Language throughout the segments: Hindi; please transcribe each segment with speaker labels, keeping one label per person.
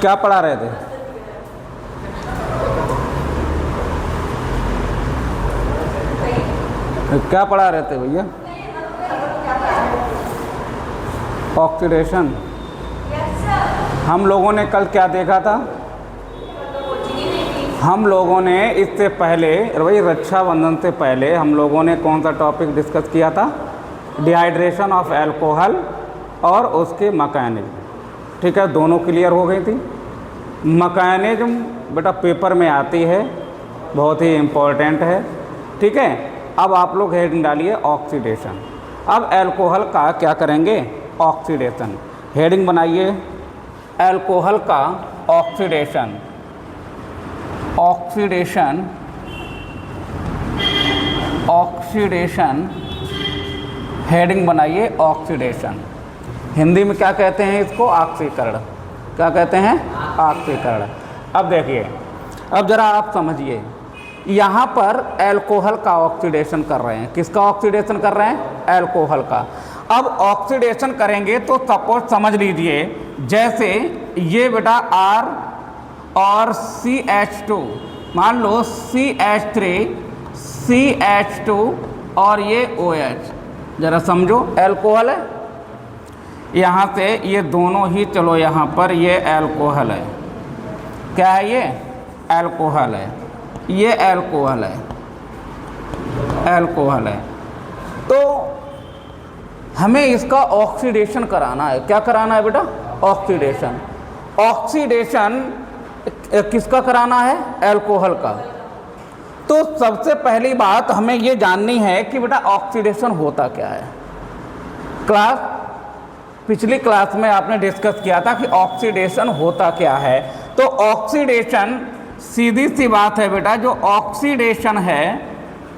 Speaker 1: क्या पढ़ा रहे थे? क्या पढ़ा रहे थे भैया? ऑक्सीडेशन। हम लोगों ने कल क्या देखा था? हम लोगों ने इससे पहले वही रक्षाबंधन से पहले हम लोगों ने कौन सा टॉपिक डिस्कस किया था? डिहाइड्रेशन ऑफ अल्कोहल और उसके मैकेनिज्म। ठीक है, दोनों क्लियर हो गई थी। मैकेनिज्म बेटा पेपर में आती है, बहुत ही इम्पोर्टेंट है। ठीक है, अब आप लोग हेडिंग डालिए ऑक्सीडेशन। अब अल्कोहल का क्या करेंगे? ऑक्सीडेशन। हेडिंग बनाइए अल्कोहल का ऑक्सीडेशन। ऑक्सीडेशन, ऑक्सीडेशन, हेडिंग बनाइए ऑक्सीडेशन। हिंदी में क्या कहते हैं इसको? ऑक्सीकरण। क्या कहते हैं? ऑक्सीकरण। अब देखिए, अब जरा आप समझिए, यहाँ पर अल्कोहल का ऑक्सीडेशन कर रहे हैं। किसका ऑक्सीडेशन कर रहे हैं? अल्कोहल का। अब ऑक्सीडेशन करेंगे तो सपोज समझ लीजिए, जैसे ये बेटा R और CH2, मान लो CH3, CH2 और ये OH, जरा समझो अल्कोहल है। यहाँ से ये दोनों ही, चलो यहाँ पर ये अल्कोहल है। क्या है ये? अल्कोहल है। ये अल्कोहल है, अल्कोहल है। तो हमें इसका ऑक्सीडेशन कराना है। क्या कराना है बेटा? ऑक्सीडेशन। ऑक्सीडेशन किसका कराना है? अल्कोहल का। तो सबसे पहली बात हमें ये जाननी है कि बेटा ऑक्सीडेशन होता क्या है। पिछली क्लास में आपने डिस्कस किया था कि ऑक्सीडेशन होता क्या है। तो ऑक्सीडेशन सीधी सी बात है बेटा, जो ऑक्सीडेशन है,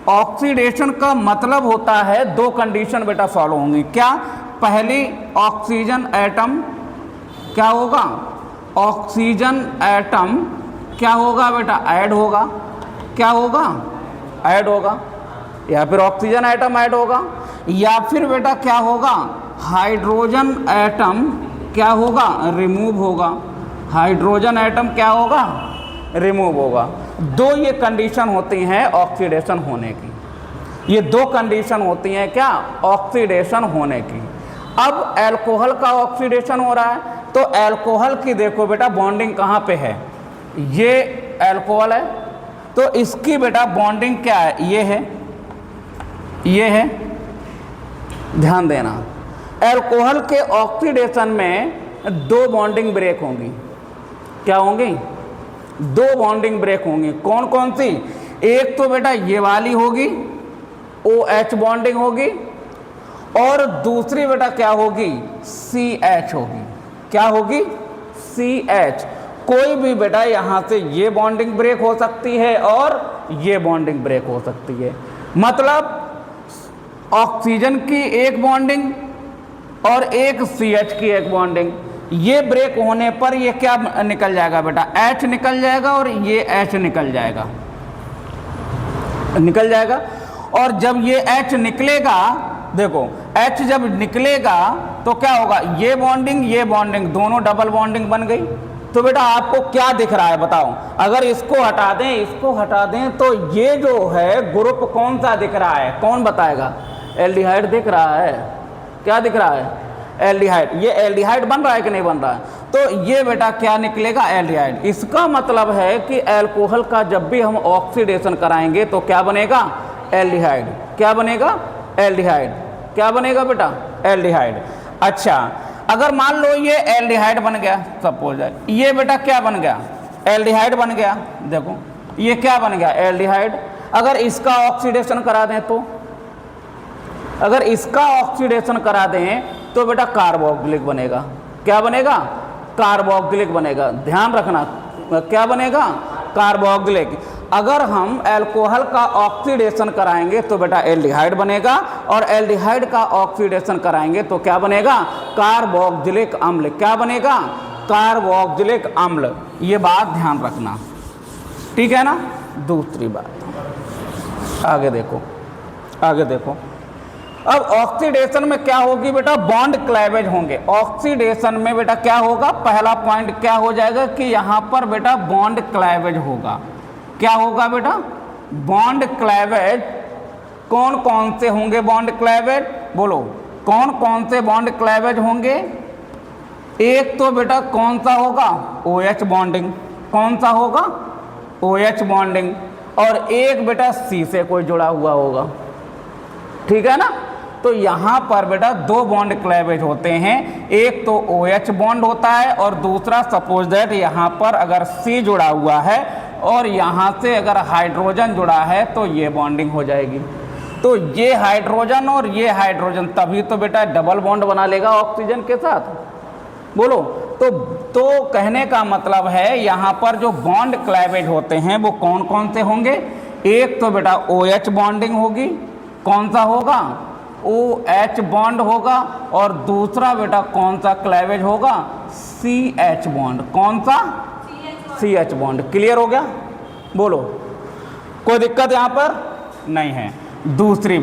Speaker 1: ऑक्सीडेशन का मतलब होता है दो कंडीशन बेटा फॉलो होंगी। क्या? पहली, ऑक्सीजन एटम क्या होगा? ऑक्सीजन एटम क्या होगा बेटा? ऐड होगा। क्या होगा? ऐड होगा। या फिर ऑक्सीजन एटम ऐड होगा, या फिर बेटा क्या होगा? हाइड्रोजन एटम क्या होगा? रिमूव होगा। हाइड्रोजन एटम क्या होगा? रिमूव होगा। दो ये कंडीशन होती हैं ऑक्सीडेशन होने की। ये दो कंडीशन होती हैं क्या? ऑक्सीडेशन होने की। अब अल्कोहल का ऑक्सीडेशन हो रहा है, तो अल्कोहल की देखो बेटा बॉन्डिंग कहाँ पे है? ये अल्कोहल है, तो इसकी बेटा बॉन्डिंग क्या है? ये है, ये है। ध्यान देना, अल्कोहल के ऑक्सीडेशन में दो बॉन्डिंग ब्रेक होंगी। क्या होंगी? दो बॉन्डिंग ब्रेक होंगी। कौन कौन सी? एक तो बेटा ये वाली होगी, OH बॉन्डिंग होगी, और दूसरी बेटा क्या होगी? CH होगी। क्या होगी? CH। कोई भी बेटा यहाँ से ये बॉन्डिंग ब्रेक हो सकती है और ये बॉन्डिंग ब्रेक हो सकती है। मतलब ऑक्सीजन की एक बॉन्डिंग और एक CH की एक बॉन्डिंग, ये ब्रेक होने पर ये क्या निकल जाएगा बेटा? H निकल जाएगा और ये H निकल जाएगा, निकल जाएगा। और जब ये H निकलेगा, देखो H जब निकलेगा तो क्या होगा? ये बॉन्डिंग दोनों डबल बॉन्डिंग बन गई। तो बेटा आपको क्या दिख रहा है बताओ? अगर इसको हटा दें, इसको हटा दें, तो ये जो है ग्रुप कौन सा दिख रहा है? कौन बताएगा? एल्डिहाइड दिख रहा है। क्या दिख रहा है? एल्डिहाइड। ये एल्डिहाइड बन रहा है कि नहीं बन रहा है? तो ये बेटा क्या निकलेगा? एल्डिहाइड। इसका मतलब है कि अल्कोहल का जब भी हम ऑक्सीडेशन कराएंगे तो क्या बनेगा? एल्डिहाइड। क्या बनेगा? एल्डिहाइड। क्या बनेगा बेटा? एल्डिहाइड। अच्छा, अगर मान लो ये एल्डिहाइड बन गया, सपोज ये बेटा क्या बन गया? एल्डिहाइड बन गया। देखो ये क्या बन गया? एल्डिहाइड। अगर इसका ऑक्सीडेशन करा दें तो, अगर इसका ऑक्सीडेशन करा दें तो बेटा कार्बोक्सिलिक बनेगा। क्या बनेगा? कार्बोक्सिलिक बनेगा। ध्यान रखना, क्या बनेगा? कार्बोक्सिलिक। अगर हम अल्कोहल का ऑक्सीडेशन कराएंगे तो बेटा एल्डिहाइड बनेगा, और एल्डिहाइड का ऑक्सीडेशन कराएंगे तो क्या बनेगा? कार्बोक्सिलिक अम्ल। क्या बनेगा? कार्बोक्सिलिक अम्ल। ये बात ध्यान रखना, ठीक है ना। दूसरी बात, आगे देखो, आगे देखो। अब ऑक्सीडेशन में क्या होगी बेटा, बॉन्ड क्लैवेज होंगे। ऑक्सीडेशन में बेटा क्या होगा, पहला पॉइंट क्या हो जाएगा कि यहाँ पर बेटा बॉन्ड क्लैवेज होगा। क्या होगा बेटा, बॉन्ड क्लैवेज। कौन कौन से होंगे बॉन्ड क्लैवेज, बोलो कौन कौन से बॉन्ड क्लैवेज होंगे। एक तो बेटा कौन सा होगा, OH बॉन्डिंग। कौन सा होगा, OH बॉन्डिंग। और एक बेटा C से कोई जुड़ा हुआ होगा, ठीक है ना। तो यहाँ पर बेटा दो बॉन्ड क्लैवेज होते हैं, एक तो OH बॉन्ड होता है और दूसरा सपोज दैट यहाँ पर अगर C जुड़ा हुआ है और यहाँ से अगर हाइड्रोजन जुड़ा है तो ये बॉन्डिंग हो जाएगी। तो ये हाइड्रोजन और ये हाइड्रोजन तभी तो बेटा डबल बॉन्ड बना लेगा ऑक्सीजन के साथ, बोलो। तो कहने का मतलब है यहाँ पर जो बॉन्ड क्लैवेज होते हैं वो कौन कौन से होंगे। एक तो बेटा OH बॉन्डिंग होगी, कौन सा होगा, OH बॉन्ड होगा। और दूसरा बेटा कौन सा क्लैवेज होगा, CH बॉन्ड। कौन सा, CH बॉन्ड। क्लियर हो गया, बोलो कोई दिक्कत यहाँ पर नहीं है। दूसरी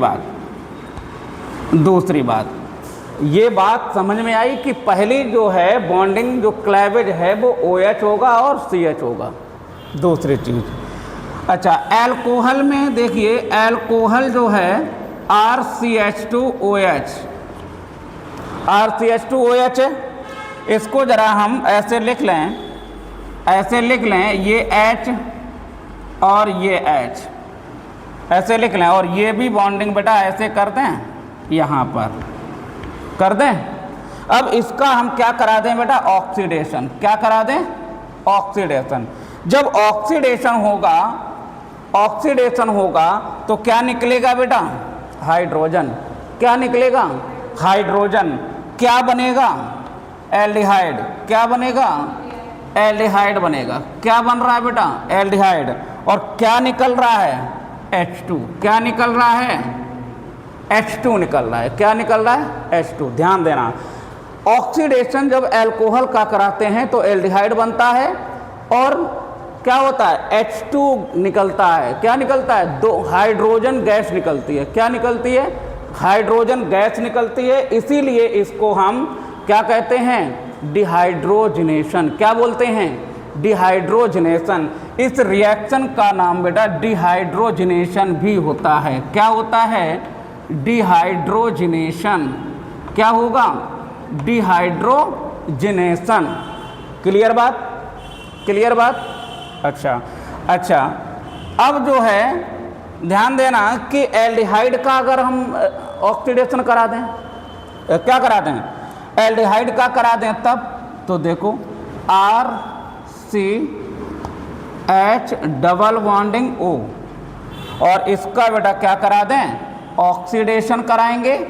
Speaker 1: बात ये बात समझ में आई कि पहली जो है बॉन्डिंग जो क्लैवेज है वो OH होगा और CH होगा। दूसरी चीज, अच्छा एल्कोहल में देखिए, एल्कोहल जो है RCH2OH, RCH2OH है। इसको जरा हम ऐसे लिख लें, ये H और ये H ऐसे लिख लें, और ये भी बॉन्डिंग बेटा ऐसे कर दें, यहाँ पर कर दें। अब इसका हम क्या करा दें बेटा, ऑक्सीडेशन। क्या करा दें, ऑक्सीडेशन। जब ऑक्सीडेशन होगा तो क्या निकलेगा बेटा, हाइड्रोजन। क्या निकलेगा, हाइड्रोजन। क्या बनेगा, एल्डिहाइड। क्या बनेगा, एल्डिहाइड बनेगा। क्या बन रहा है बेटा, एल्डिहाइड। और क्या निकल रहा है, H2। क्या निकल रहा है, H2 निकल रहा है। क्या निकल रहा है, H2। ध्यान देना, ऑक्सीडेशन जब अल्कोहल का कराते हैं तो एल्डिहाइड बनता है और क्या होता है, H2 निकलता है। क्या निकलता है, दो हाइड्रोजन गैस निकलती है। क्या निकलती है, हाइड्रोजन गैस निकलती है। इसीलिए इसको हम क्या कहते हैं, डिहाइड्रोजनेशन। क्या बोलते हैं, डिहाइड्रोजनेशन। इस रिएक्शन का नाम बेटा डिहाइड्रोजनेशन भी होता है। क्या होता है, डिहाइड्रोजनेशन। क्या होगा, डिहाइड्रोजनेशन। क्लियर बात। अच्छा अब जो है ध्यान देना कि एल्डिहाइड का अगर हम ऑक्सीडेशन करा दें, क्या करा दें, एल्डिहाइड का करा दें तब तो देखो RCH डबल बॉन्डिंग O, और इसका बेटा क्या करा दें, ऑक्सीडेशन कराएंगे।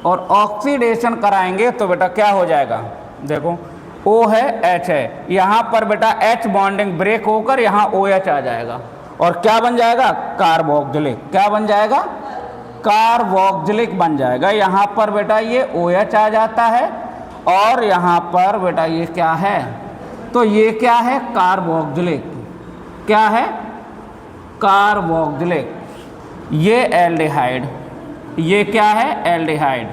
Speaker 1: और ऑक्सीडेशन कराएंगे तो बेटा क्या हो जाएगा, देखो O है H है, यहाँ पर बेटा H बॉन्डिंग ब्रेक होकर यहाँ OH आ जाएगा और क्या बन जाएगा, कार्बोक्सिलिक। क्या बन जाएगा, कार्बोक्सिलिक बन जाएगा। यहाँ पर बेटा ये OH आ जाता है और यहाँ पर बेटा ये क्या है, तो ये क्या है, कार्बोक्सिलिक। क्या है, कार्बोक्सिलिक। ये एल्डिहाइड, ये क्या है, एल्डिहाइड।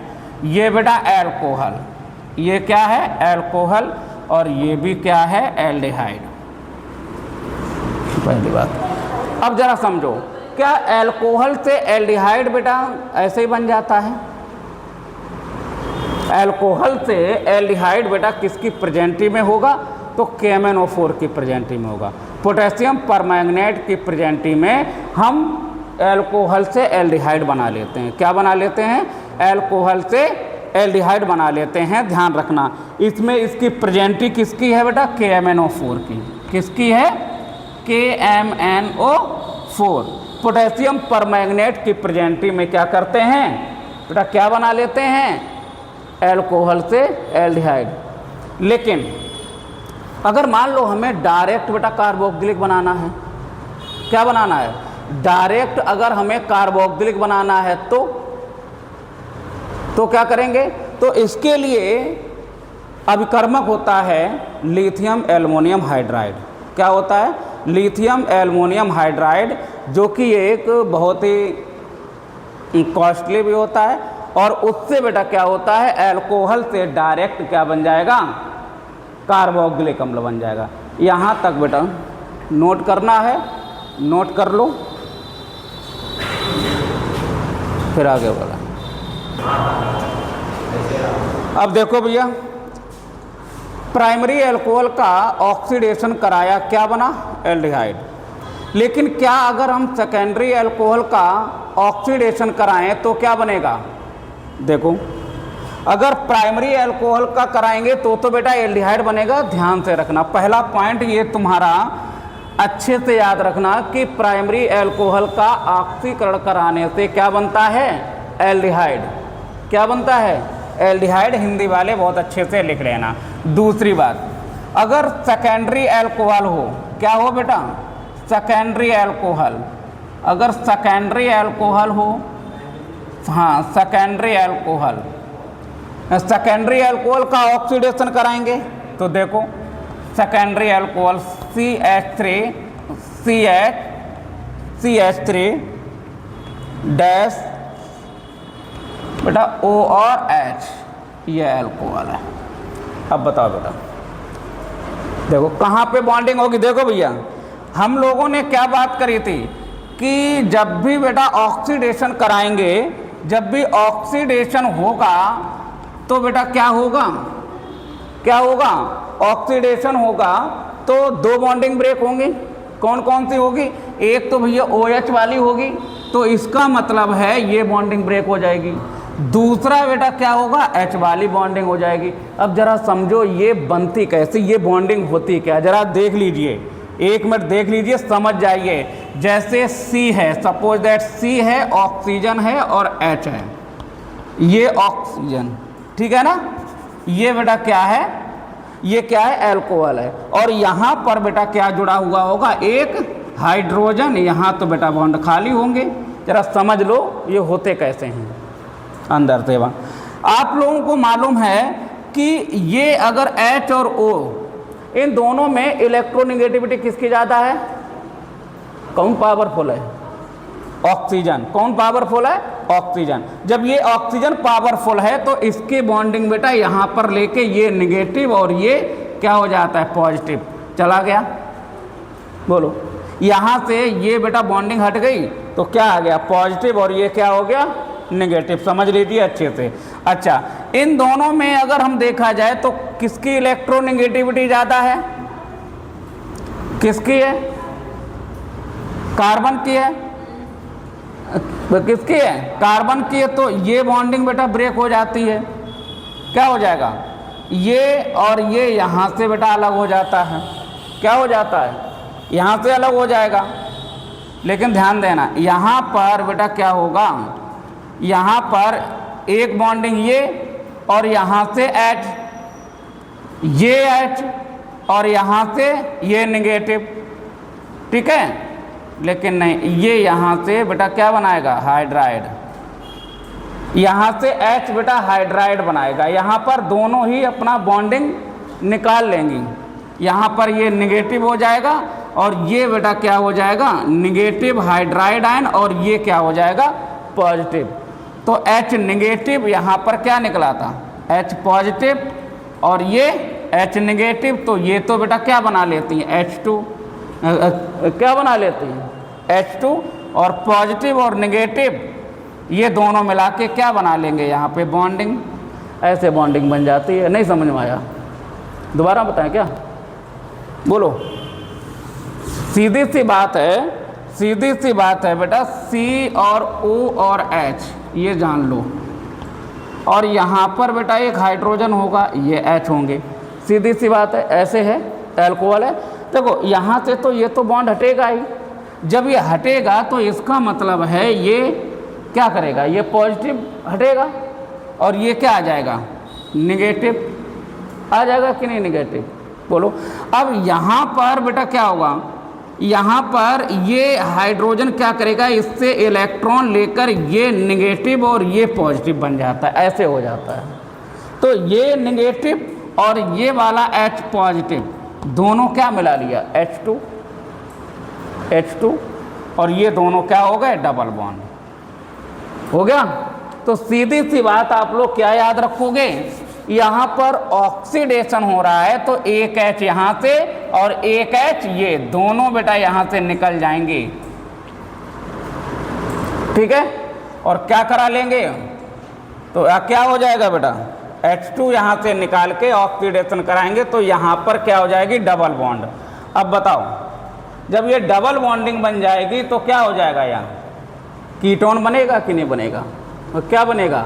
Speaker 1: ये बेटा एल्कोहल, ये क्या है, एल्कोहल। और ये भी क्या है, एल्डिहाइड। पहली बात। अब जरा समझो, क्या एल्कोहल से एल्डिहाइड बेटा ऐसे ही बन जाता है, एल्कोहल से एल्डिहाइड बेटा किसकी प्रेजेंटी में होगा, तो KMnO4 की प्रेजेंटी में होगा। पोटेशियम परमैंगनेट की प्रेजेंटी में हम एल्कोहल से एल्डिहाइड बना लेते हैं। क्या बना लेते हैं, एल्कोहल से एल्डिहाइड बना लेते हैं। ध्यान रखना, इसमें इसकी प्रेजेंटी किसकी है बेटा, KMnO4 की। किसकी है, KMnO4। पोटेशियम परमैंगनेट की प्रेजेंटी में क्या करते हैं बेटा, क्या बना लेते हैं, एल्कोहल से एल्डिहाइड। लेकिन अगर मान लो हमें डायरेक्ट बेटा कार्बोक्सिलिक बनाना है, क्या बनाना है, डायरेक्ट अगर हमें कार्बोक्सिलिक बनाना है तो क्या करेंगे, तो इसके लिए अभिकर्मक होता है लिथियम एल्युमिनियम हाइड्राइड। क्या होता है, लिथियम एल्युमिनियम हाइड्राइड, जो कि एक बहुत ही कॉस्टली भी होता है और उससे बेटा क्या होता है, अल्कोहल से डायरेक्ट क्या बन जाएगा, कार्बोक्सिलिक अम्ल बन जाएगा। यहाँ तक बेटा नोट करना है, नोट कर लो, फिर आगे बढ़ा। अब देखो भैया, प्राइमरी अल्कोहल का ऑक्सीडेशन कराया, क्या बना, एल्डिहाइड। लेकिन क्या अगर हम सेकेंडरी अल्कोहल का ऑक्सीडेशन कराएं तो क्या बनेगा, देखो अगर प्राइमरी अल्कोहल का कराएंगे तो बेटा एल्डिहाइड बनेगा। ध्यान से रखना, पहला पॉइंट ये तुम्हारा अच्छे से याद रखना कि प्राइमरी अल्कोहल का ऑक्सीकरण कराने से क्या बनता है, एल्डिहाइड। क्या बनता है, एल्डिहाइड। हिंदी वाले बहुत अच्छे से लिख लेना। दूसरी बात, अगर सेकेंडरी अल्कोहल हो, क्या हो बेटा, सेकेंडरी अल्कोहल, अगर सेकेंडरी अल्कोहल हो, हाँ सेकेंडरी अल्कोहल, सेकेंडरी अल्कोहल का ऑक्सीडेशन कराएंगे तो देखो सेकेंडरी अल्कोहल CH3 डैश बेटा O और H, ये अल्कोहल है। अब बताओ बेटा, देखो कहाँ पे बॉन्डिंग होगी। देखो भैया, हम लोगों ने क्या बात करी थी कि जब भी बेटा ऑक्सीडेशन कराएंगे, जब भी ऑक्सीडेशन होगा तो बेटा क्या होगा, क्या होगा, ऑक्सीडेशन होगा तो दो बॉन्डिंग ब्रेक होंगी। कौन कौन सी होगी, एक तो भैया OH वाली होगी, तो इसका मतलब है ये बॉन्डिंग ब्रेक हो जाएगी। दूसरा बेटा क्या होगा, H वाली बॉन्डिंग हो जाएगी। अब जरा समझो ये बनती कैसे, ये बॉन्डिंग होती क्या, जरा देख लीजिए, एक मिनट देख लीजिए, समझ जाइए। जैसे C है, सपोज दैट C है, ऑक्सीजन है और H है, ये ऑक्सीजन, ठीक है ना, ये बेटा क्या है, ये क्या है, अल्कोहल है। और यहाँ पर बेटा क्या जुड़ा हुआ होगा, एक हाइड्रोजन। यहाँ तो बेटा बॉन्ड खाली होंगे। जरा समझ लो ये होते कैसे हैं अंदर से वहाँ। आप लोगों को मालूम है कि ये अगर H और O, इन दोनों में इलेक्ट्रोनेगेटिविटी किसकी ज़्यादा है, कौन पावरफुल है, ऑक्सीजन। कौन पावरफुल है, ऑक्सीजन। जब ये ऑक्सीजन पावरफुल है तो इसकी बॉन्डिंग बेटा यहाँ पर लेके ये नेगेटिव और ये क्या हो जाता है, पॉजिटिव। चला गया, बोलो, यहाँ से ये बेटा बॉन्डिंग हट गई तो क्या आ गया, पॉजिटिव, और ये क्या हो गया, नेगेटिव। समझ लीजिए अच्छे से। अच्छा, इन दोनों में अगर हम देखा जाए तो किसकी इलेक्ट्रोनेगेटिविटी ज़्यादा है, किसकी है, कार्बन की है, किसकी है, कार्बन की है। तो ये बॉन्डिंग बेटा ब्रेक हो जाती है, क्या हो जाएगा, ये और ये यहाँ से बेटा अलग हो जाता है। क्या हो जाता है, यहाँ से अलग हो जाएगा। लेकिन ध्यान देना, यहाँ पर बेटा क्या होगा, यहाँ पर एक बॉन्डिंग ये और यहाँ से H, ये H और यहाँ से ये नेगेटिव, ठीक है। लेकिन नहीं, ये यहाँ से बेटा क्या बनाएगा, हाइड्राइड। यहाँ से H बेटा हाइड्राइड बनाएगा। यहाँ पर दोनों ही अपना बॉन्डिंग निकाल लेंगी। यहाँ पर ये नेगेटिव हो जाएगा और ये बेटा क्या हो जाएगा, नेगेटिव हाइड्राइड आयन, और ये क्या हो जाएगा, पॉजिटिव। तो H नेगेटिव यहाँ पर क्या निकला था, H पॉजिटिव, और ये H नेगेटिव। तो ये तो बेटा क्या बना लेती हैं, H2, क्या बना लेती हैं, H2, और पॉजिटिव और नेगेटिव ये दोनों मिला के क्या बना लेंगे, यहाँ पे बॉन्डिंग। ऐसे बॉन्डिंग बन जाती है। नहीं समझ में आया, दोबारा बताएं क्या, बोलो। सीधी सी बात है, सीधी सी बात है बेटा, C और O और H ये जान लो, और यहाँ पर बेटा एक हाइड्रोजन होगा, ये H होंगे। सीधी सी बात है, ऐसे है, अल्कोहल है। देखो यहाँ से तो ये तो बॉन्ड हटेगा ही। जब ये हटेगा तो इसका मतलब है ये क्या करेगा, ये पॉजिटिव हटेगा और ये क्या आ जाएगा, नेगेटिव आ जाएगा कि नहीं, नेगेटिव, बोलो। अब यहाँ पर बेटा क्या होगा, यहाँ पर ये हाइड्रोजन क्या करेगा, इससे इलेक्ट्रॉन लेकर ये नेगेटिव और ये पॉजिटिव बन जाता है, ऐसे हो जाता है। तो ये नेगेटिव और ये वाला H पॉजिटिव दोनों क्या मिला लिया, H2, और ये दोनों क्या हो गए, डबल बॉन्ड हो गया। तो तो सीधी सी बात आप लोग क्या याद रखोगे, यहाँ पर ऑक्सीडेशन हो रहा है तो एक H यहाँ से और एक H ये दोनों बेटा यहाँ से निकल जाएंगे, ठीक है। और क्या करा लेंगे, तो क्या हो जाएगा बेटा, H2 यहाँ से निकाल के ऑक्सीडेशन कराएंगे तो यहाँ पर क्या हो जाएगी, डबल बॉन्ड। अब बताओ, जब ये डबल बॉन्डिंग बन जाएगी तो क्या हो जाएगा, यहाँ कीटोन बनेगा कि नहीं बनेगा, तो क्या बनेगा,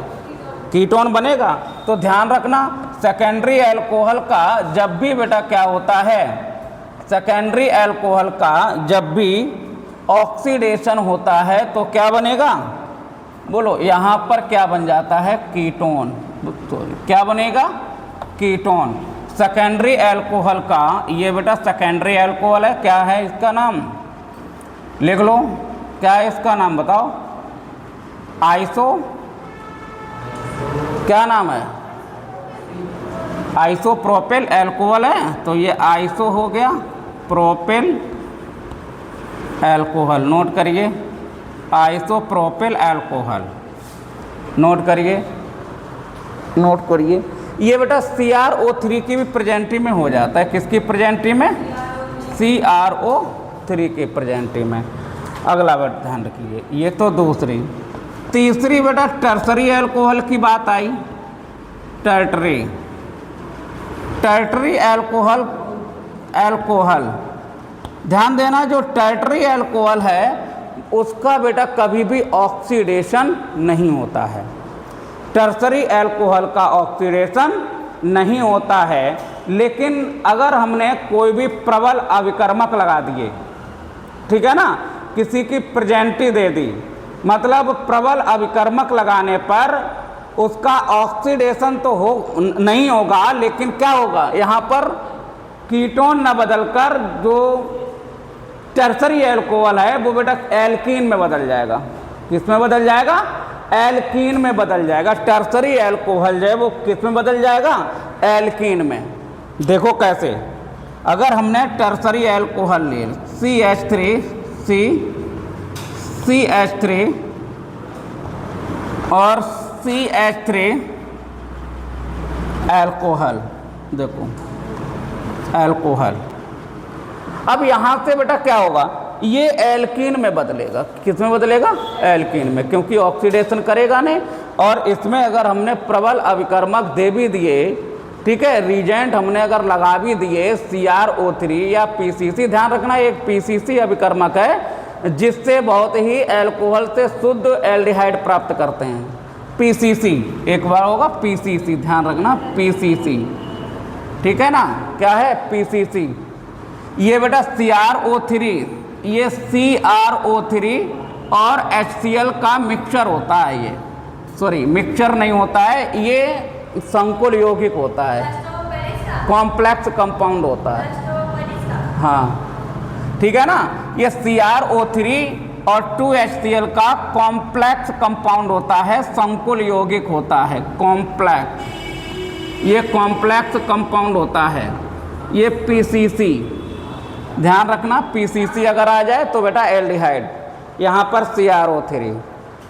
Speaker 1: कीटोन बनेगा। तो ध्यान रखना, सेकेंडरी अल्कोहल का जब भी बेटा क्या होता है, सेकेंडरी अल्कोहल का जब भी ऑक्सीडेशन होता है तो क्या बनेगा, बोलो, यहाँ पर क्या बन जाता है, कीटोन। तो क्या बनेगा, कीटोन। सेकेंडरी अल्कोहल का, ये बेटा सेकेंडरी अल्कोहल है, क्या है इसका नाम, लिख लो, क्या है इसका नाम बताओ, आइसो, क्या नाम है, आइसोप्रोपिल अल्कोहल है, तो ये आइसो हो गया, प्रोपिल अल्कोहल, नोट करिए, आइसोप्रोपिल अल्कोहल, नोट करिए, नोट करिए। ये बेटा CrO3 की भी प्रेजेंटी में हो जाता है, किसकी प्रेजेंटी में, CrO3 की प्रेजेंटी में। अगला बेटा ध्यान रखिए, ये तो दूसरी। तीसरी बेटा टर्सरी अल्कोहल की बात आई, टर्टरी, टर्टरी अल्कोहल, अल्कोहल ध्यान देना, जो टर्टरी अल्कोहल है उसका बेटा कभी भी ऑक्सीडेशन नहीं होता है, टर्सरी अल्कोहल का ऑक्सीडेशन नहीं होता है। लेकिन अगर हमने कोई भी प्रबल अभिकर्मक लगा दिए, ठीक है ना, किसी की प्रेजेंटी दे दी, मतलब प्रबल अभिकर्मक लगाने पर उसका ऑक्सीडेशन तो नहीं होगा, लेकिन क्या होगा, यहाँ पर कीटोन न बदलकर जो टर्सरी अल्कोहल है वो बेटा एल्कीन में बदल जाएगा। किस में बदल जाएगा, एल्कीन में बदल जाएगा। टर्सरी अल्कोहल जो है वो किस में बदल जाएगा, एल्कीन में। देखो कैसे, अगर हमने टर्सरी अल्कोहल लिए CH3 और CH3 अल्कोहल, देखो अल्कोहल, अब यहाँ से बेटा क्या होगा, ये एल्कीन में बदलेगा। किस में बदलेगा, एल्कीन में, क्योंकि ऑक्सीडेशन करेगा नहीं। और इसमें अगर हमने प्रबल अभिकर्मक दे भी दिए, ठीक है, रीजेंट हमने अगर लगा भी दिए CrO3 या PCC, ध्यान रखना एक PCC अभिकर्मक है जिससे बहुत ही अल्कोहल से शुद्ध एल्डिहाइड प्राप्त करते हैं, PCC, एक बार होगा PCC, ध्यान रखना PCC, ठीक है ना, क्या है PCC। ये बेटा CrO3, ये CrO3 और HCl का मिक्सचर होता है, ये सॉरी मिक्सचर नहीं होता है, ये संकुल यौगिक होता है, कॉम्प्लेक्स कंपाउंड होता है, हाँ ठीक है ना। ये CrO3 और 2HCl का कॉम्प्लेक्स कंपाउंड होता है, संकुल यौगिक होता है, कॉम्प्लेक्स, ये कॉम्प्लेक्स कंपाउंड होता है, ये PCC, ध्यान रखना PCC अगर आ जाए तो बेटा एल्डिहाइड, यहाँ पर CrO3,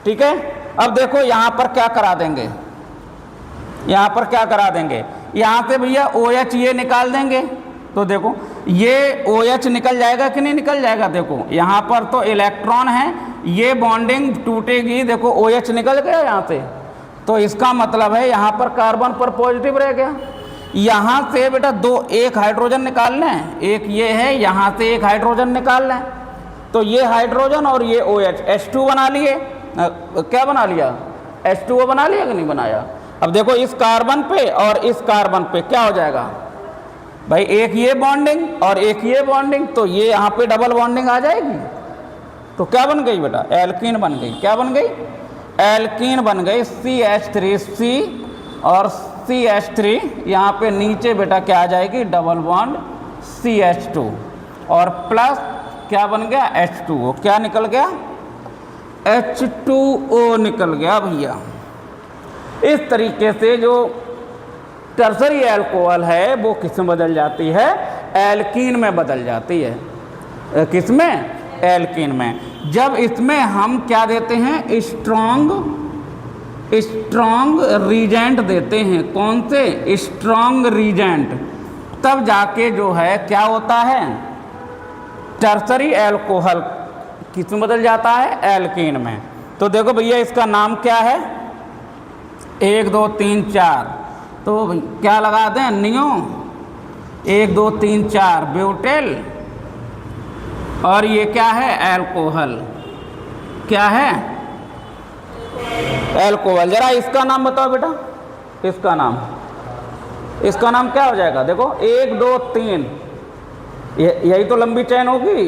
Speaker 1: ठीक है। अब देखो यहाँ पर क्या करा देंगे, यहाँ पर क्या करा देंगे, यहाँ से भैया OH ये निकाल देंगे, तो देखो ये OH निकल जाएगा कि नहीं निकल जाएगा, देखो यहाँ पर तो इलेक्ट्रॉन है, ये बॉन्डिंग टूटेगी, देखो OH निकल गया यहाँ से, तो इसका मतलब है यहाँ पर कार्बन पर पॉजिटिव रह गया। यहाँ से बेटा एक हाइड्रोजन निकाल लें, एक ये है, यहाँ से एक हाइड्रोजन निकाल लें, तो ये हाइड्रोजन और ये OH, H2 बना लिए, क्या बना लिया, H2O बना लिया कि नहीं बनाया। अब देखो इस कार्बन पे और इस कार्बन पे क्या हो जाएगा भाई, एक ये बॉन्डिंग और एक ये बॉन्डिंग, तो ये यहाँ पे डबल बॉन्डिंग आ जाएगी, तो क्या बन गई बेटा, एल्कीन बन गई। क्या बन गई, एल्कीन बन गई, CH3C और CH3, यहाँ पे नीचे बेटा क्या आ जाएगी, डबल बॉन्ड CH2 और प्लस क्या बन गया, H2O, क्या निकल गया, H2O निकल गया भैया। इस तरीके से जो टर्सरी अल्कोहल है वो किस में बदल जाती है, एल्कीन में बदल जाती है। किस में, एल्कीन में। जब इसमें हम क्या देते हैं, स्ट्रॉन्ग रीजेंट देते हैं, कौन से? स्ट्रॉन्ग रीजेंट, तब जाके जो है क्या होता है, टर्सरी एल्कोहल किस में बदल जाता है? एल्कीन में। तो देखो भैया इसका नाम क्या है? 1 2 3 4, तो क्या लगा दें? नियो 1 2 3 4 ब्यूटेल, और ये क्या है? एल्कोहल। क्या है? एल्कोहल। जरा इसका नाम बताओ बेटा, इसका नाम क्या हो जाएगा? देखो 1 2 3, यही तो लंबी चेन होगी।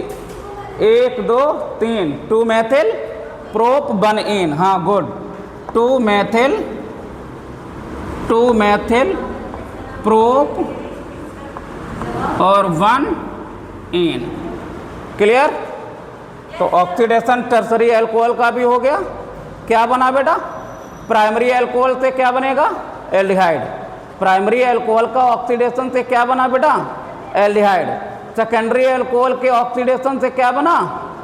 Speaker 1: 1 2 3, 2 मेथिल प्रोप 1 इन, हाँ गुड, 2 मेथिल प्रोप और 1 इन। क्लियर? तो ऑक्सीडेशन टर्सरी एल्कोहल का भी हो गया। क्या बना बेटा? प्राइमरी एल्कोहल से क्या बनेगा? एल्डिहाइड। प्राइमरी एल्कोहल का ऑक्सीडेशन से क्या बना बेटा? एल्डिहाइड। सेकेंडरी एल्कोहल के ऑक्सीडेशन से क्या बना?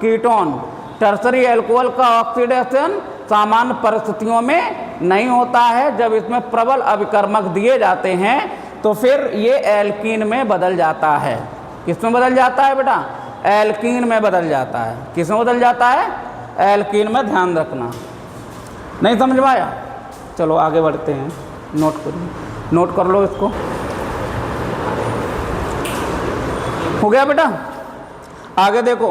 Speaker 1: कीटोन। टर्सरी एल्कोहल का ऑक्सीडेशन सामान्य परिस्थितियों में नहीं होता है, जब इसमें प्रबल अभिकर्मक दिए जाते हैं तो फिर ये एल्कीन में बदल जाता है। किस में बदल जाता है बेटा? एल्कीन में बदल जाता है। किस में बदल जाता है? एल्कीन में। ध्यान रखना, नहीं समझ में आया? चलो आगे बढ़ते हैं, नोट कर लो इसको। हो गया बेटा? आगे देखो,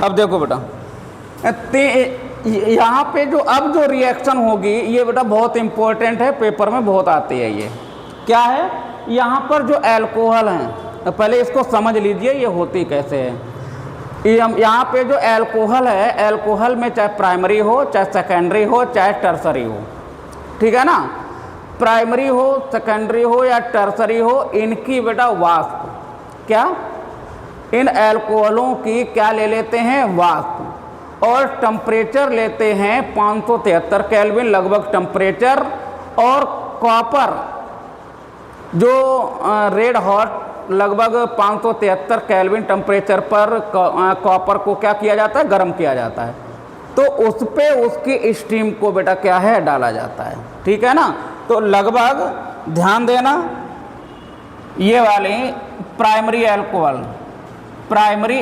Speaker 1: अब देखो बेटा, यहाँ पे जो रिएक्शन होगी ये बेटा बहुत इंपॉर्टेंट है, पेपर में बहुत आती है। ये क्या है? यहाँ पर जो एल्कोहल हैं, पहले इसको समझ लीजिए ये होती कैसे है। यहाँ पे जो एल्कोहल है, एल्कोहल में चाहे प्राइमरी हो, चाहे सेकेंडरी हो, चाहे टर्सरी हो, ठीक है ना? प्राइमरी हो, सेकेंडरी हो या टर्सरी हो, इनकी बेटा वाष्प, क्या? इन एल्कोहलों की क्या ले लेते हैं? वाष्प। और टेम्परेचर लेते हैं 573 केल्विन लगभग टेम्परेचर। और कॉपर जो रेड हॉट लगभग 573 केल्विन टेम्परेचर पर कॉपर को क्या किया जाता है? गर्म किया जाता है। तो उस पे उसकी स्टीम को बेटा क्या है? डाला जाता है, ठीक है ना? तो लगभग ध्यान देना, ये वाली प्राइमरी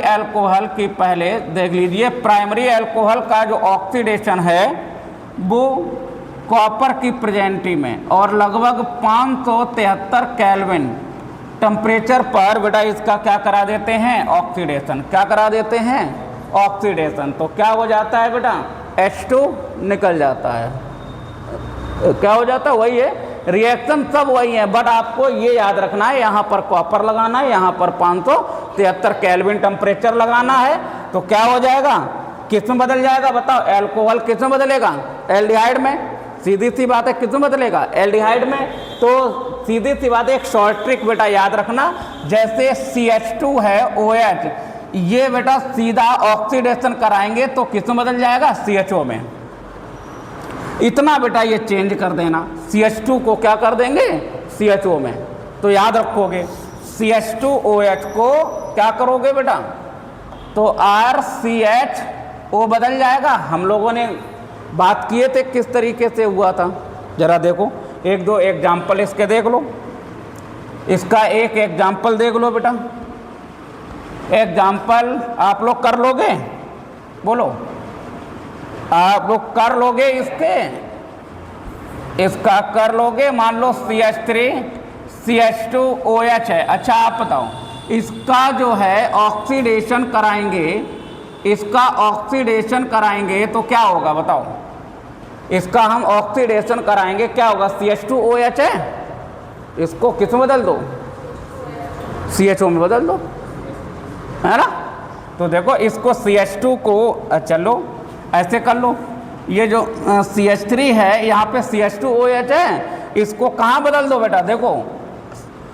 Speaker 1: एल्कोहल की पहले देख लीजिए। प्राइमरी एल्कोहल का जो ऑक्सीडेशन है वो कॉपर की प्रेजेंटी में और लगभग 573 केल्विन टेम्परेचर पर बेटा इसका क्या करा देते हैं? ऑक्सीडेशन। क्या करा देते हैं? ऑक्सीडेशन। तो क्या हो जाता है बेटा? H2 निकल जाता है। क्या हो जाता है? वही है, रिएक्शन सब वही है, बट आपको ये याद रखना है, यहाँ पर कॉपर लगाना है, यहाँ पर 573 केल्विन टेम्परेचर लगाना है। तो क्या हो जाएगा? किस में बदल जाएगा बताओ? एल्कोहल किस में बदलेगा? एल्डिहाइड में। सीधी सी बात है, किस में बदलेगा? एल्डिहाइड में। तो सीधी सी बात है, एक शॉर्ट ट्रिक बेटा याद रखना, जैसे CH2 है OH, ये बेटा सीधा ऑक्सीडेशन कराएंगे तो किस में बदल जाएगा? CHO में। इतना बेटा ये चेंज कर देना, CH2 को क्या कर देंगे? CHO में। तो याद रखोगे CH2OH को क्या करोगे बेटा? तो RCHO बदल जाएगा। हम लोगों ने बात किए थे किस तरीके से हुआ था, जरा देखो, 1 2 एग्जाम्पल इसके देख लो। इसका एक एग्जाम्पल देख लो बेटा। एग्जाम्पल आप लोग कर लोगे? बोलो, आप लोग कर लोगे? इसका कर लोगे? मान लो CH3 CH2OH है। अच्छा आप बताओ, इसका जो है ऑक्सीडेशन कराएंगे, इसका ऑक्सीडेशन कराएंगे तो क्या होगा बताओ? इसका हम ऑक्सीडेशन कराएंगे, क्या होगा? CH2OH है, इसको किस में बदल दो? CHO में बदल दो, है ना? तो देखो इसको CH2 को चलो ऐसे कर लो, ये जो CH3 है यहाँ पे CH2OH है, इसको कहाँ बदल दो बेटा? देखो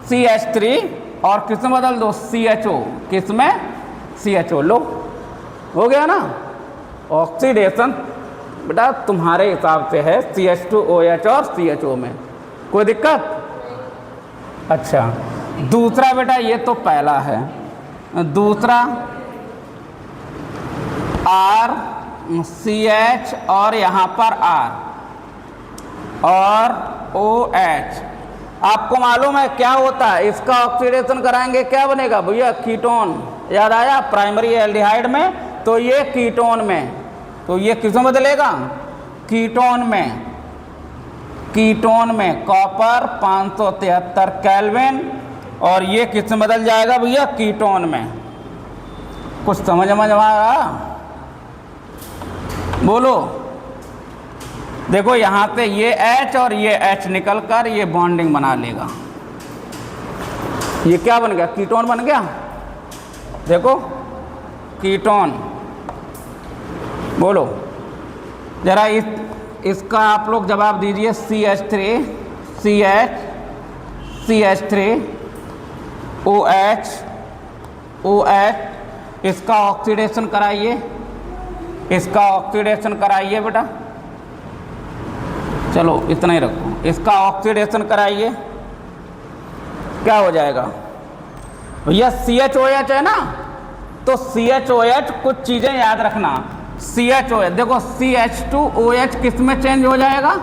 Speaker 1: CH3 और किस में बदल दो? CHO। किस में? CHO। लो, हो गया ना? ऑक्सीडेशन बेटा तुम्हारे हिसाब से है CH2OH और CHO में, कोई दिक्कत? अच्छा, दूसरा बेटा ये तो पहला है, दूसरा R CH और यहाँ पर R और OH। आपको मालूम है क्या होता है, इसका ऑक्सीडेशन कराएंगे क्या बनेगा भैया, कीटोन। याद आया, प्राइमरी एल्डिहाइड में तो ये कीटोन में, तो ये किस में बदलेगा, कीटोन में। कीटोन में कॉपर 573 केल्विन, और ये किस में बदल जाएगा भैया, कीटोन में। कुछ समझ में आ रहा, बोलो। देखो यहाँ से ये H और ये H निकल कर ये बॉन्डिंग बना लेगा, ये क्या बन गया, कीटोन बन गया। देखो कीटोन, बोलो जरा इसका आप लोग जवाब दीजिए। CH3 CH CH3 OH OH, इसका ऑक्सीडेशन कराइए, इसका ऑक्सीडेशन कराइए बेटा। चलो इतना ही रखो, इसका ऑक्सीडेशन कराइए, क्या हो जाएगा भैया, CHOH है ना, तो CHOH कुछ चीज़ें याद रखना। CHOH देखो, CH2OH किस में चेंज हो जाएगा,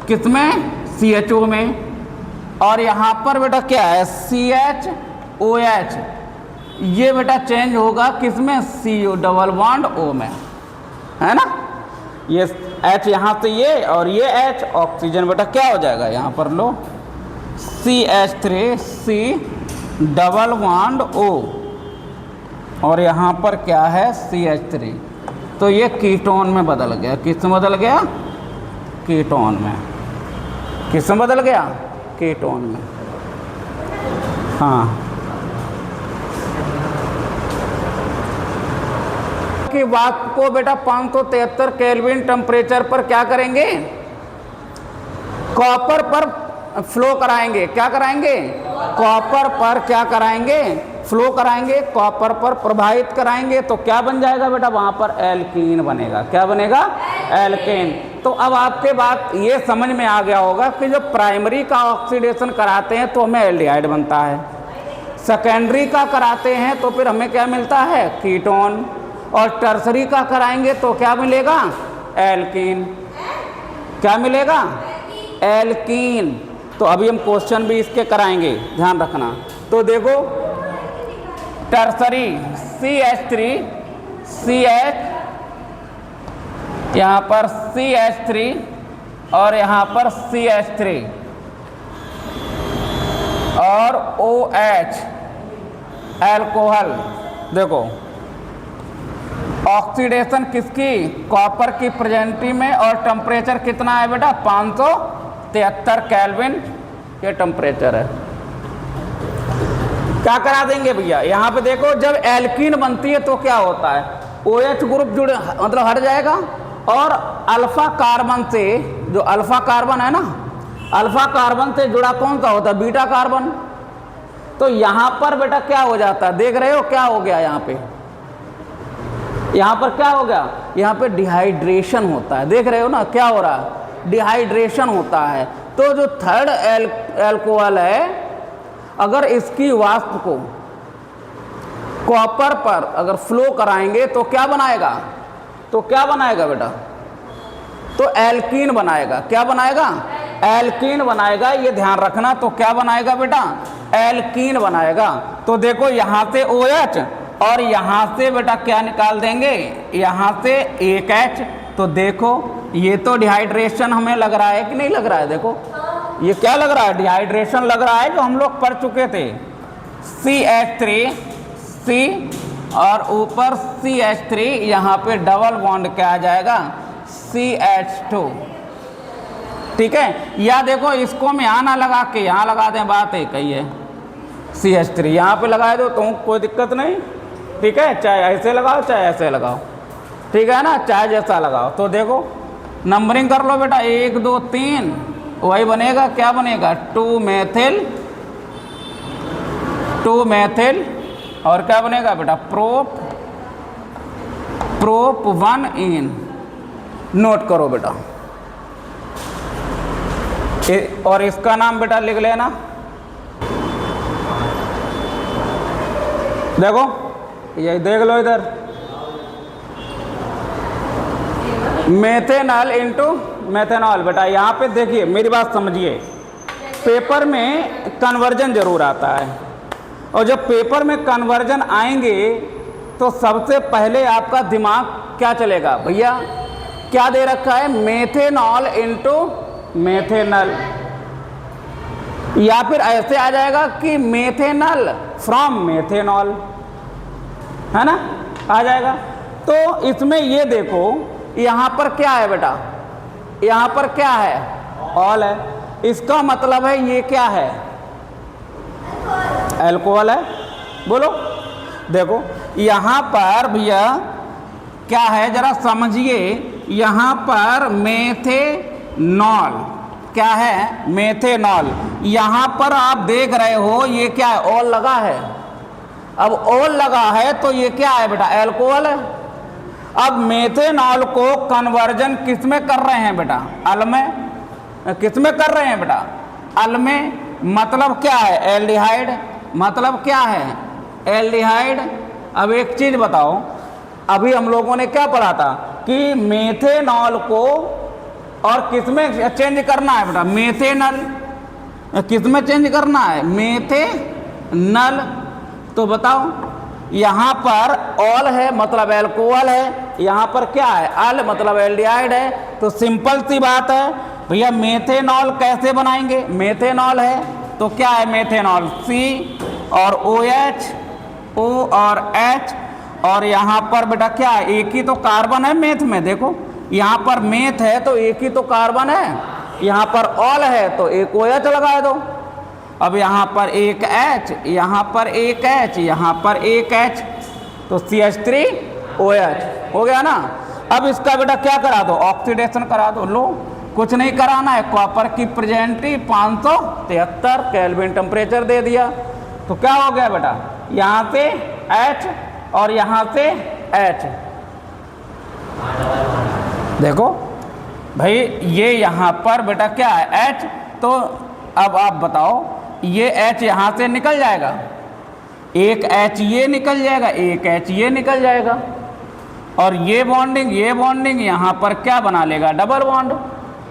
Speaker 1: किस में, CHO में। और यहाँ पर बेटा क्या है, CHOH, ये बेटा चेंज होगा किस में, CO डबल बॉन्ड O में, है ना। ये H यहाँ से ये और ये H, ऑक्सीजन बेटा क्या हो जाएगा, यहाँ पर लो CH3 C double bond O, और यहाँ पर क्या है CH3, तो ये कीटोन में बदल गया। किस में बदल गया, कीटोन में। किस में बदल गया, कीटोन में। हाँ, की बात को बेटा 573 केल्विन टेम्परेचर पर क्या करेंगे, कॉपर पर फ्लो कराएंगे। क्या कराएंगे, कॉपर पर क्या कराएंगे, फ्लो कराएंगे, कॉपर पर प्रभावित कराएंगे, तो क्या बन जाएगा बेटा, वहां पर एल्कीन बनेगा। क्या बनेगा, एल्केन। तो अब आपके बात ये समझ में आ गया होगा कि जो प्राइमरी का ऑक्सीडेशन कराते हैं तो हमें एल्डिहाइड बनता है, सेकेंडरी का कराते हैं तो फिर हमें क्या मिलता है, कीटोन, और टर्सरी का कराएंगे तो क्या मिलेगा, एल्कीन। क्या मिलेगा, एल्कीन। तो अभी हम क्वेश्चन भी इसके कराएंगे, ध्यान रखना। तो देखो टर्सरी CH3 CH, यहाँ पर CH3 और यहाँ पर CH3 और OH एल्कोहल। देखो ऑक्सीडेशन किसकी, कॉपर की प्रेजेंटी में, और टेम्परेचर कितना है बेटा, 573 केल्विन ये टेम्परेचर है। क्या करा देंगे भैया, यहाँ पे देखो जब एल्कीन बनती है तो क्या होता है, OH ग्रुप जुड़ मतलब हट जाएगा, और अल्फा कार्बन से, जो अल्फा कार्बन है ना, अल्फा कार्बन से जुड़ा कौन सा होता है, बीटा कार्बन। तो यहाँ पर बेटा क्या हो जाता है, देख रहे हो क्या हो गया, यहाँ पे यहाँ पर क्या हो गया, यहाँ पे डिहाइड्रेशन होता है। देख रहे हो ना क्या हो रहा है, डिहाइड्रेशन होता है। तो जो थर्ड एल्कोहल है, अगर इसकी वाष्प को कॉपर पर अगर फ्लो कराएंगे तो क्या बनाएगा, तो क्या बनाएगा बेटा, तो एल्कीन बनाएगा। क्या बनाएगा, एल्कीन बनाएगा, ये ध्यान रखना। तो क्या बनाएगा बेटा, एल्कीन बनाएगा। तो देखो यहाँ से OH और यहाँ से बेटा क्या निकाल देंगे, यहाँ से एक H। तो देखो ये तो डिहाइड्रेशन हमें लग रहा है कि नहीं लग रहा है, देखो ये क्या लग रहा है, डिहाइड्रेशन लग रहा है, जो हम लोग पढ़ चुके थे। CH3 C और ऊपर CH3, यहाँ पे डबल बॉन्ड क्या आ जाएगा, CH2। ठीक है, या देखो इसको हम यहाँ ना लगा के यहाँ लगा दें, बात एक ही है। CH3 यहाँ पे लगा दो तो कोई दिक्कत नहीं, ठीक है, चाहे ऐसे लगाओ चाहे ऐसे लगाओ, ठीक है ना, चाहे जैसा लगाओ। तो देखो नंबरिंग कर लो बेटा, 1 2 3, वही बनेगा, क्या बनेगा, 2 मेथिल, और क्या बनेगा बेटा, प्रोप 1 इन। नोट करो बेटा, और इसका नाम बेटा लिख लेना। देखो ये देख लो इधर, मेथेनॉल इंटू मेथेनॉल। बेटा यहाँ पे देखिए, मेरी बात समझिए, पेपर में कन्वर्जन जरूर आता है, और जब पेपर में कन्वर्जन आएंगे तो सबसे पहले आपका दिमाग क्या चलेगा भैया, क्या दे रखा है, मेथेनॉल इंटू मेथेनल, या फिर ऐसे आ जाएगा कि मेथेनल फ्रॉम मेथेनॉल, है ना, आ जाएगा। तो इसमें ये देखो, यहाँ पर क्या है बेटा, यहाँ पर क्या है, ऑल है, इसका मतलब है ये क्या है, अल्कोहल है। बोलो, देखो यहाँ पर भैया क्या है, जरा समझिए, यहाँ पर मेथेनॉल, क्या है, मेथेनॉल, यहाँ पर आप देख रहे हो ये क्या है, ऑल लगा है। अब ऑल लगा है तो ये क्या है बेटा, अल्कोहल है। अब मेथेनॉल को कन्वर्जन किस में कर रहे हैं बेटा, अल में, किस में कर रहे हैं बेटा, अल में, मतलब क्या है, एल्डिहाइड, मतलब क्या है, एल्डिहाइड। अब एक चीज बताओ, अभी हम लोगों ने क्या पढ़ा था कि मेथेनॉल को और किस में चेंज करना है बेटा, मेथेनल, किस में चेंज करना है, मेथेनल। तो बताओ, यहाँ पर ऑल है मतलब अल्कोहल है, यहाँ पर क्या है, अल मतलब एल्डिहाइड है। तो सिंपल सी बात है भैया, मेथेनॉल कैसे बनाएंगे, मेथेनॉल है तो क्या है, मेथेनॉल सी और OH, O और H, और यहाँ पर बेटा क्या है, एक ही तो कार्बन है मेथ में, देखो यहाँ पर मेथ है तो एक ही तो कार्बन है, यहाँ पर ऑल है तो एक OH लगा दो। अब यहाँ पर एक H, यहाँ पर एक H, यहाँ पर एक H, तो CH3OH हो गया ना। अब इसका बेटा क्या करा दो, ऑक्सीडेशन करा दो। लो, कुछ नहीं कराना है, कॉपर की प्रेजेंटी 573 केल्विन टेम्परेचर दे दिया, तो क्या हो गया बेटा, यहाँ से H और यहाँ से H। देखो भाई, ये यहाँ पर बेटा क्या है, H, तो अब आप बताओ, ये H यहाँ से निकल जाएगा, एक H ये निकल जाएगा, एक H ये निकल जाएगा, और ये बॉन्डिंग यहाँ पर क्या बना लेगा, डबल बॉन्ड।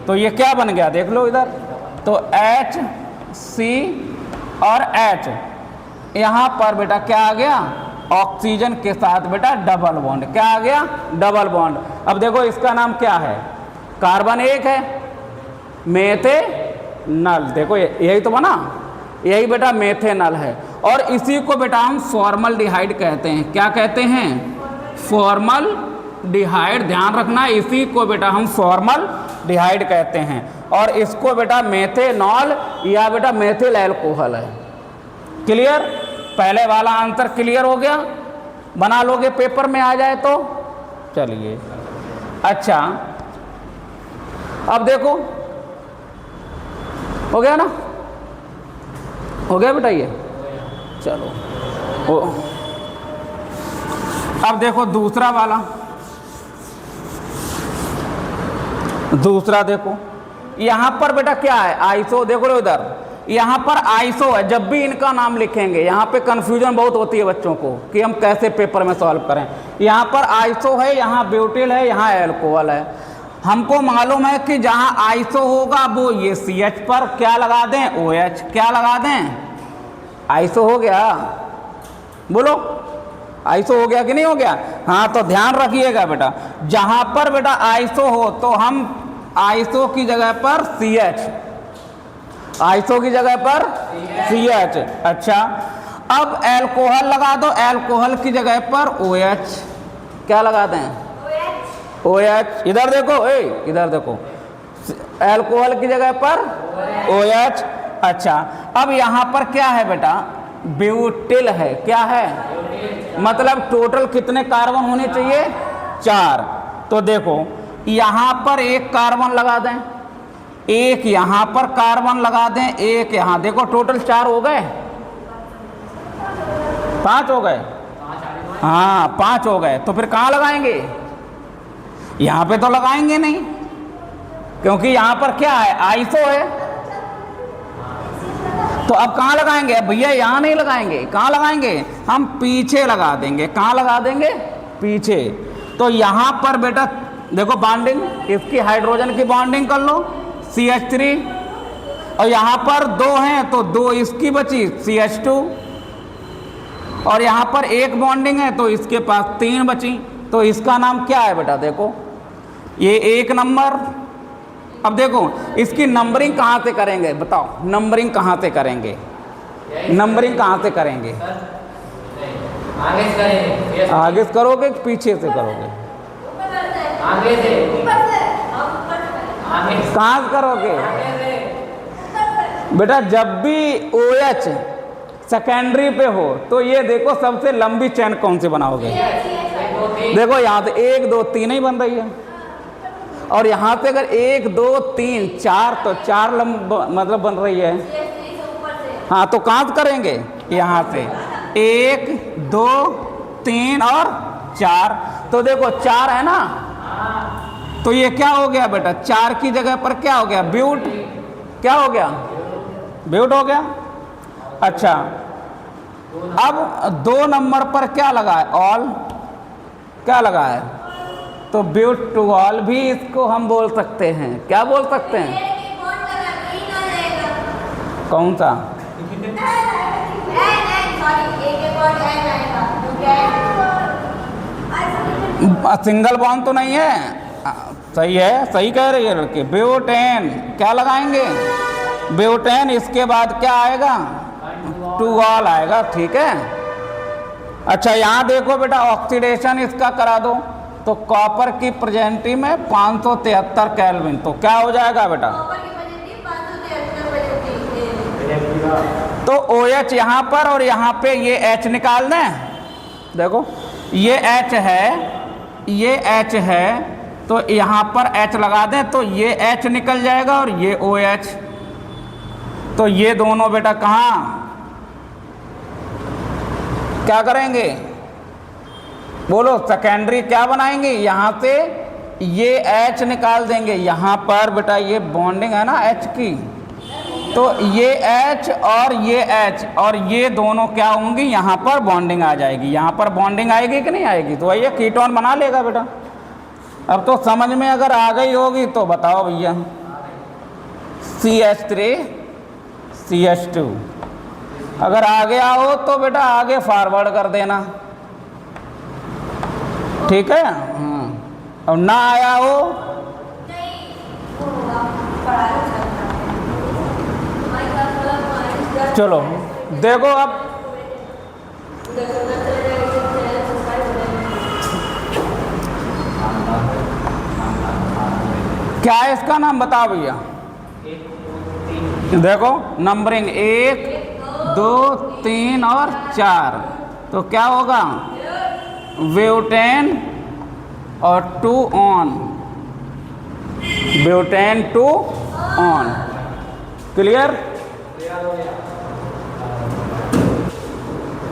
Speaker 1: तो ये क्या बन गया, देख लो इधर, तो HC और H, यहाँ पर बेटा क्या आ गया, ऑक्सीजन के साथ बेटा डबल बॉन्ड, क्या आ गया, डबल बॉन्ड। अब देखो इसका नाम क्या है, कार्बन एक है, मेथेनल, देखो यही तो बना, यही बेटा मेथेनल है, और इसी को बेटा हम फॉर्मल्डिहाइड कहते हैं। क्या कहते हैं, फॉर्मल्डिहाइड, ध्यान रखना, इसी को बेटा हम फॉर्मल्डिहाइड कहते हैं, और इसको बेटा मेथेनॉल या बेटा मेथिल अल्कोहल है। क्लियर, पहले वाला आंसर क्लियर हो गया, बना लोगे पेपर में आ जाए तो। चलिए, अच्छा अब देखो, हो गया ना, हो गया बेटा ये, चलो अब देखो दूसरा वाला, दूसरा देखो, यहाँ पर बेटा क्या है, आइसो, देखो लो इधर, यहाँ पर आइसो है। जब भी इनका नाम लिखेंगे यहाँ पे कंफ्यूजन बहुत होती है बच्चों को कि हम कैसे पेपर में सॉल्व करें। यहाँ पर आइसो है, यहाँ ब्यूटिल है, यहाँ अल्कोहल है। हमको मालूम है कि जहाँ आइसो होगा वो ये CH पर क्या लगा दें, OH, क्या लगा दें, आइसो हो गया। बोलो, आइसो हो गया कि नहीं हो गया। हाँ, तो ध्यान रखिएगा बेटा, जहाँ पर बेटा आइसो हो तो हम आइसो की जगह पर CH, आइसो की जगह पर CH। अच्छा, अब अल्कोहल लगा दो, अल्कोहल की जगह पर OH, क्या लगा दें, OH। इधर देखो, इधर देखो, अल्कोहल की जगह पर OH। अच्छा, अब यहाँ पर क्या है बेटा, ब्यूटिल है, क्या है, मतलब टोटल कितने कार्बन होने चाहिए, 4। तो देखो यहाँ पर एक कार्बन लगा दें, एक यहाँ पर कार्बन लगा दें, एक यहाँ, देखो टोटल 4 हो गए, 5 हो गए, हाँ 5 हो गए। तो फिर कहाँ लगाएंगे, यहाँ पे तो लगाएंगे नहीं, क्योंकि यहाँ पर क्या है, आइसो है। तो अब कहाँ लगाएंगे भैया, यहाँ नहीं लगाएंगे, कहाँ लगाएंगे, हम पीछे लगा देंगे। कहाँ लगा देंगे, पीछे। तो यहाँ पर बेटा देखो बॉन्डिंग, इसकी हाइड्रोजन की बॉन्डिंग कर लो CH3, और यहाँ पर 2 हैं तो 2 इसकी बची CH2, और यहाँ पर एक बॉन्डिंग है तो इसके पास 3 बची। तो इसका नाम क्या है बेटा? देखो ये 1 नंबर। अब देखो इसकी नंबरिंग कहाँ से करेंगे बताओ, नंबरिंग कहाँ से करेंगे, नंबरिंग कहाँ से करेंगे?
Speaker 2: आगे से करेंगे,
Speaker 1: आगे से करोगे कि पीछे से करोगे?
Speaker 2: आगे से,
Speaker 1: कहाँ से करोगे बेटा? जब भी OH सेकेंडरी पे हो तो ये देखो सबसे लंबी चेन कौन सी बनाओगे? देखो यहाँ से 1 2 3 ही बन रही है, और यहाँ से अगर 1 2 3 4 तो 4 मतलब बन रही है। हाँ तो कहाँ से करेंगे? यहाँ से 1 2 3 और 4। तो देखो 4 है ना, तो ये क्या हो गया बेटा? 4 की जगह पर क्या हो गया? ब्यूट। क्या हो गया? ब्यूट हो गया। अच्छा अब 2 नंबर पर क्या लगा है? ऑल। क्या लगा है? तो ब्यूट टू ऑल भी इसको हम बोल सकते हैं। क्या बोल सकते हैं? कौन सा? सिंगल बॉन्ड तो नहीं है। सही है, सही कह रही है लड़के। ब्यूटेन क्या लगाएंगे? ब्यूटेन, इसके बाद क्या आएगा? टू ऑल आएगा। ठीक है। अच्छा यहाँ देखो बेटा ऑक्सीडेशन इसका करा दो, तो कॉपर की प्रेजेंटी में 573 केल्विन, तो क्या हो जाएगा बेटा? तो OH यहाँ पर और यहाँ पे ये H निकाल दें। देखो ये H है, ये H है, तो यहाँ पर H लगा दें तो ये H निकल जाएगा और ये OH। तो ये दोनों बेटा कहाँ क्या करेंगे? बोलो सेकेंडरी क्या बनाएंगे? यहाँ से ये H निकाल देंगे, यहाँ पर बेटा ये बॉन्डिंग है ना H की, तो ये H और ये दोनों क्या होंगी? यहाँ पर बॉन्डिंग आ जाएगी। यहाँ पर बॉन्डिंग आएगी कि नहीं आएगी? तो भैया कीटोन बना लेगा बेटा। अब तो समझ में अगर आ गई होगी तो बताओ भैया। CH3 CH2 अगर आ गया हो तो बेटा आगे फॉरवर्ड कर देना। ठीक है। और ना आया हो चलो देखो अब क्या है इसका नाम बताओ भैया। देखो नंबरिंग 1 2 3 और 4, तो क्या होगा? ब्यूटेन और 2 ऑन, ब्यूटेन 2 ऑन। क्लियर?